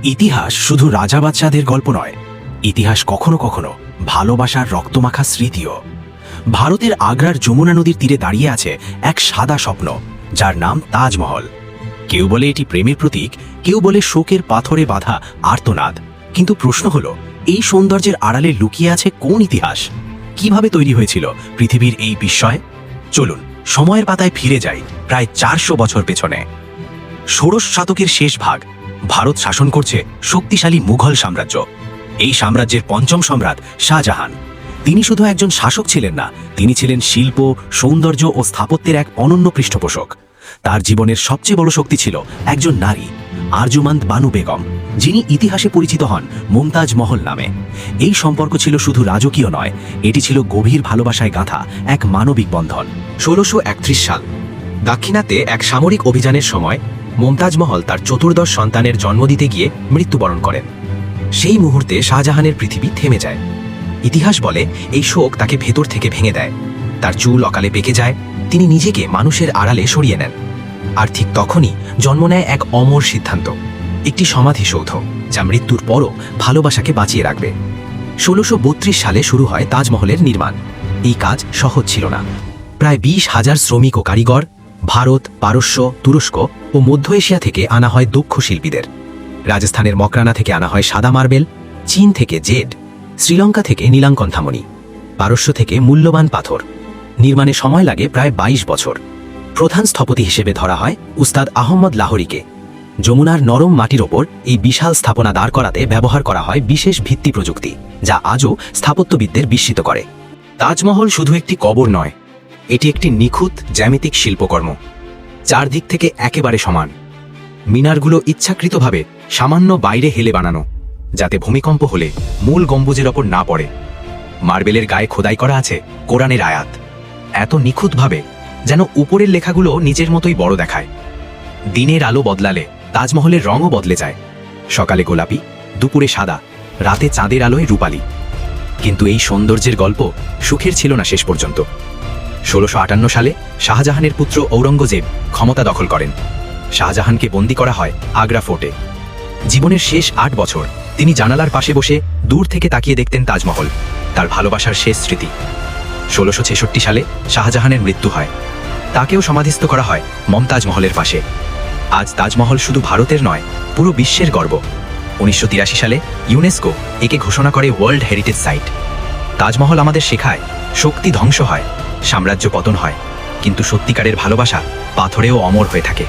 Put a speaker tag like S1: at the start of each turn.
S1: ইতিহাস শুধু রাজা বাদশাদের গল্প নয়, ইতিহাস কখনো কখনো ভালোবাসার রক্তমাখা স্মৃতিও। ভারতের আগ্রার যমুনা নদীর তীরে দাঁড়িয়ে আছে এক সাদা স্বপ্ন, যার নাম তাজমহল। কেউ বলে এটি প্রেমের প্রতীক, কেউ বলে শোকের পাথরে বাঁধা আর্তনাদ। কিন্তু প্রশ্ন হলো, এই সৌন্দর্যের আড়ালে লুকিয়ে আছে কোন ইতিহাস? কিভাবে তৈরি হয়েছিল পৃথিবীর এই বিস্ময়? চলুন সময়ের পাতায় ফিরে যাই প্রায় 400 বছর পেছনে। ষোড়শ শতকের শেষ ভাগ, ভারত শাসন করছে শক্তিশালী মুঘল সাম্রাজ্য। এই সাম্রাজ্যের পঞ্চম সম্রাট শাহজাহান। তিনি শুধু একজন শাসক ছিলেন না, তিনি ছিলেন শিল্প, সৌন্দর্য ও স্থাপত্যের এক অনন্য পৃষ্ঠপোষক। তার জীবনের সবচেয়ে বড় শক্তি ছিল একজন নারী, আরজুমান্দ বানু বেগম, যিনি ইতিহাসে পরিচিত হন মুমতাজ মহল নামে। এই সম্পর্ক ছিল শুধু রাজকীয় নয়, এটি ছিল গভীর ভালোবাসায় গাঁথা এক মানবিক বন্ধন। 1631 সাল, দাক্ষিণাত্যে এক সামরিক অভিযানের সময় মুমতাজ মহল তার চতুর্দশ সন্তানের জন্ম দিতে গিয়ে মৃত্যুবরণ করেন। সেই মুহূর্তে শাহজাহানের পৃথিবী থেমে যায়। ইতিহাস বলে এই শোক তাকে ভেতর থেকে ভেঙে দেয়। তার চুল অকালে পেকে যায়, তিনি নিজেকে মানুষের আড়ালে সরিয়ে নেন। আর ঠিক তখনই জন্ম নেয় এক অমর সিদ্ধান্ত, একটি সমাধিসৌধ যা মৃত্যুর পরও ভালোবাসাকে বাঁচিয়ে রাখবে। 1632 সালে শুরু হয় তাজমহলের নির্মাণ। এই কাজ সহজ ছিল না। প্রায় 20,000 শ্রমিক ও কারিগর, ভারত, পারস্য, তুরস্ক ও মধ্য এশিয়া থেকে আনা হয় দক্ষ শিল্পীদের। রাজস্থানের মকরানা থেকে আনা হয় সাদা মার্বেল, চীন থেকে জেড, শ্রীলঙ্কা থেকে নীলাঙ্কন থামনি, পারস্য থেকে মূল্যবান পাথর। নির্মাণে সময় লাগে প্রায় 22 বছর। প্রধান স্থপতি হিসেবে ধরা হয় উস্তাদ আহমদ লাহোরীকে। যমুনার নরম মাটির ওপর এই বিশাল স্থাপনা দাঁড় করাতে ব্যবহার করা হয় বিশেষ ভিত্তি প্রযুক্তি, যা আজও স্থাপত্যবিদদের বিস্মিত করে। তাজমহল শুধু একটি কবর নয়, এটি একটি নিখুঁত জ্যামিতিক শিল্পকর্ম। চারদিক থেকে একেবারে সমান। মিনারগুলো ইচ্ছাকৃতভাবে সামান্য বাইরে হেলে বানানো, যাতে ভূমিকম্প হলে মূল গম্বুজের ওপর না পড়ে। মার্বেলের গায়ে খোদাই করা আছে কোরআনের আয়াত, এত নিখুঁতভাবে যেন উপরের লেখাগুলো নিজের মতোই বড় দেখায়। দিনের আলো বদলালে তাজমহলের রঙও বদলে যায়। সকালে গোলাপি, দুপুরে সাদা, রাতে চাঁদের আলোয় রূপালী। কিন্তু এই সৌন্দর্যের গল্প সুখের ছিল না শেষ পর্যন্ত। 1658 সালে শাহজাহানের পুত্র ঔরঙ্গজেব ক্ষমতা দখল করেন। শাহজাহানকে বন্দী করা হয় আগ্রা ফোর্টে। জীবনের শেষ 8 বছর তিনি জানালার পাশে বসে দূর থেকে তাকিয়ে দেখতেন তাজমহল, তার ভালোবাসার শেষ স্মৃতি। 1666 সালে শাহজাহানের মৃত্যু হয়। তাকেও সমাধিস্থ করা হয় মমতাজ মহলের পাশে। আজ তাজমহল শুধু ভারতের নয়, পুরো বিশ্বের গর্ব। 1983 সালে ইউনেস্কো একে ঘোষণা করে ওয়ার্ল্ড হেরিটেজ সাইট। তাজমহল আমাদের শেখায়, শক্তি ধ্বংস হয়, সাম্রাজ্য পতন হয়, কিন্তু সত্যিকারের ভালোবাসা পাথরেও অমর হয়ে থাকে।